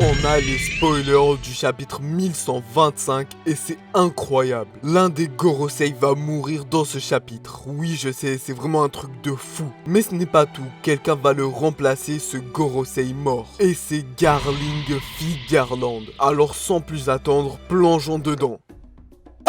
on a les spoilers du chapitre 1125 et c'est incroyable. L'un des Gorosei va mourir dans ce chapitre. Oui, je sais, c'est vraiment un truc de fou. Mais ce n'est pas tout, quelqu'un va le remplacer, ce Gorosei mort. Et c'est Garling fille Garland. Alors sans plus attendre, plongeons dedans.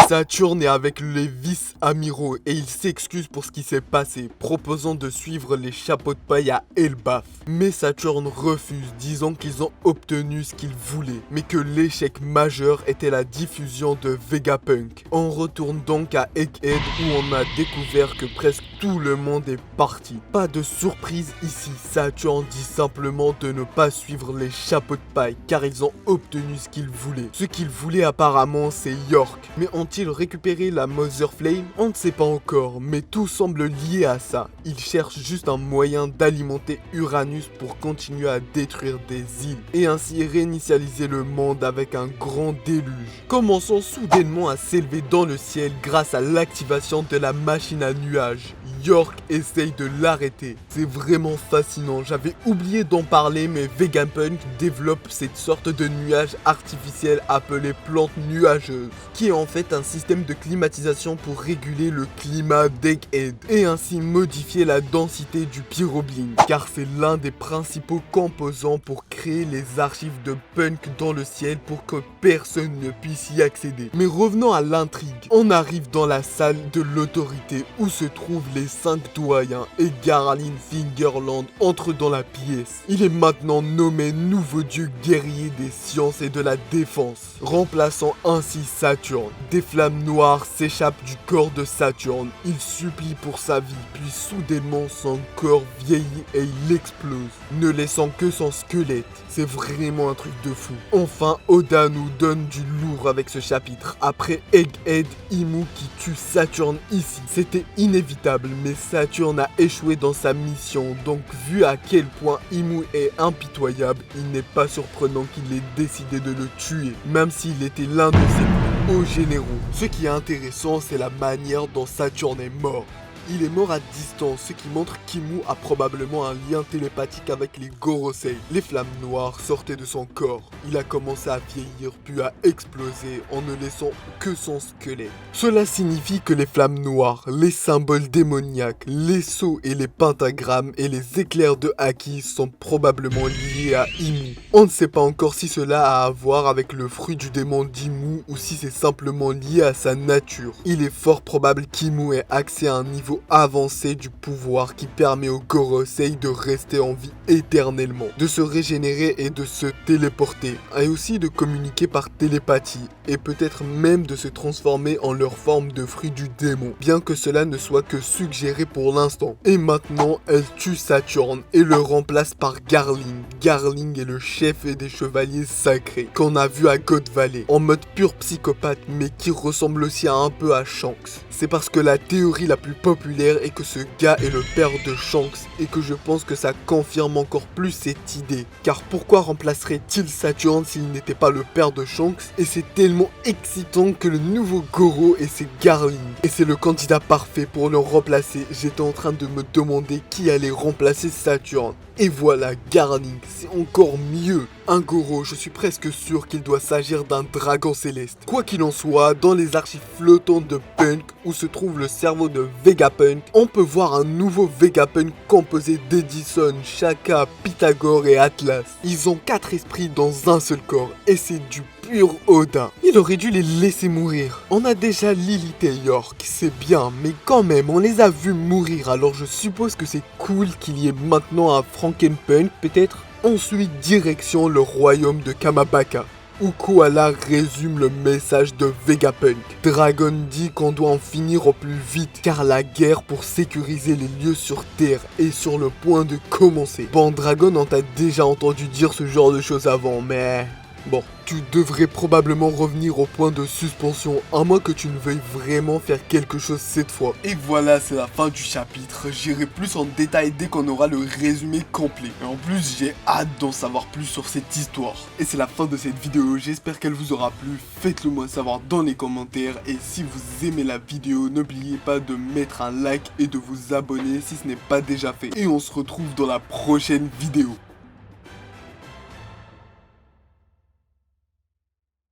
Saturne est avec les vice-amiraux et il s'excuse pour ce qui s'est passé, proposant de suivre les chapeaux de paille à Elbaf. Mais Saturne refuse, disant qu'ils ont obtenu ce qu'ils voulaient, mais que l'échec majeur était la diffusion de Vegapunk. On retourne donc à Egghead où on a découvert que presque tout le monde est parti. Pas de surprise ici, Saturne dit simplement de ne pas suivre les chapeaux de paille car ils ont obtenu ce qu'ils voulaient. Ce qu'ils voulaient apparemment c'est York, mais ont-ils récupéré la Mother Flame? On ne sait pas encore, mais tout semble lié à ça. Ils cherchent juste un moyen d'alimenter Uranus pour continuer à détruire des îles et ainsi réinitialiser le monde avec un grand déluge, commençant soudainement à s'élever dans le ciel grâce à l'activation de la machine à nuages. York essaye de l'arrêter. C'est vraiment fascinant, j'avais oublié d'en parler, mais Vegapunk développe cette sorte de nuage artificiel appelé plante nuageuse, qui est en fait un système de climatisation pour réguler le climat d'Egghead et ainsi modifier la densité du pyrobling, car c'est l'un des principaux composants pour créer les archives de Punk dans le ciel pour que personne ne puisse y accéder. Mais revenons à l'intrigue, on arrive dans la salle de l'autorité où se trouvent les 5 doyens et Garling Fingerland entre dans la pièce. Il est maintenant nommé nouveau dieu guerrier des sciences et de la défense, remplaçant ainsi Saturne. Des flammes noires s'échappent du corps de Saturne. Il supplie pour sa vie, puis soudainement son corps vieillit et il explose, ne laissant que son squelette. C'est vraiment un truc de fou. Enfin, Oda nous donne du lourd avec ce chapitre. Après Egghead, Imu qui tue Saturne ici. C'était inévitable, mais Saturne a échoué dans sa mission. Donc vu à quel point Imu est impitoyable, il n'est pas surprenant qu'il ait décidé de le tuer, même s'il était l'un de ses hauts généraux. Ce qui est intéressant, c'est la manière dont Saturne est mort. Il est mort à distance, ce qui montre qu'Imu a probablement un lien télépathique avec les Gorosei. Les flammes noires sortaient de son corps. Il a commencé à vieillir puis à exploser en ne laissant que son squelette. Cela signifie que les flammes noires, les symboles démoniaques, les sceaux et les pentagrammes et les éclairs de Haki sont probablement liés à Imu. On ne sait pas encore si cela a à voir avec le fruit du démon d'Imu ou si c'est simplement lié à sa nature. Il est fort probable qu'Imu ait accès à un niveau avancé du pouvoir qui permet aux Gorosei de rester en vie éternellement, de se régénérer et de se téléporter, et aussi de communiquer par télépathie, et peut-être même de se transformer en leur forme de fruit du démon, bien que cela ne soit que suggéré pour l'instant. Et maintenant, elle tue Saturne et le remplace par Garling. Garling est le chef des chevaliers sacrés, qu'on a vu à God Valley, en mode pur psychopathe, mais qui ressemble aussi un peu à Shanks. C'est parce que la théorie la plus populaire est que ce gars est le père de Shanks et que je pense que ça confirme encore plus cette idée. Car pourquoi remplacerait-il Saturne s'il n'était pas le père de Shanks? Et c'est tellement excitant que le nouveau Goro et c'est Garling. Et c'est le candidat parfait pour le remplacer. J'étais en train de me demander qui allait remplacer Saturne. Et voilà, Garling, c'est encore mieux. Un Goro, je suis presque sûr qu'il doit s'agir d'un dragon céleste. Quoi qu'il en soit, dans les archives flottantes de Punk, où se trouve le cerveau de Vegapunk, on peut voir un nouveau Vegapunk composé d'Edison, Shaka, Pythagore et Atlas. Ils ont 4 esprits dans un seul corps, et c'est du pur Oda. Il aurait dû les laisser mourir. On a déjà Lilith et York, c'est bien, mais quand même, on les a vus mourir, alors je suppose que c'est cool qu'il y ait maintenant un Frankenpunk, peut-être. Ensuite, direction le royaume de Kamabaka, où Koala résume le message de Vegapunk. Dragon dit qu'on doit en finir au plus vite, car la guerre pour sécuriser les lieux sur Terre est sur le point de commencer. Bon, Dragon, on t'a déjà entendu dire ce genre de choses avant, mais... bon, tu devrais probablement revenir au point de suspension, à moins que tu ne veuilles vraiment faire quelque chose cette fois. Et voilà, c'est la fin du chapitre. J'irai plus en détail dès qu'on aura le résumé complet. Et en plus, j'ai hâte d'en savoir plus sur cette histoire. Et c'est la fin de cette vidéo, j'espère qu'elle vous aura plu. Faites-le moi savoir dans les commentaires. Et si vous aimez la vidéo, n'oubliez pas de mettre un like et de vous abonner si ce n'est pas déjà fait. Et on se retrouve dans la prochaine vidéo.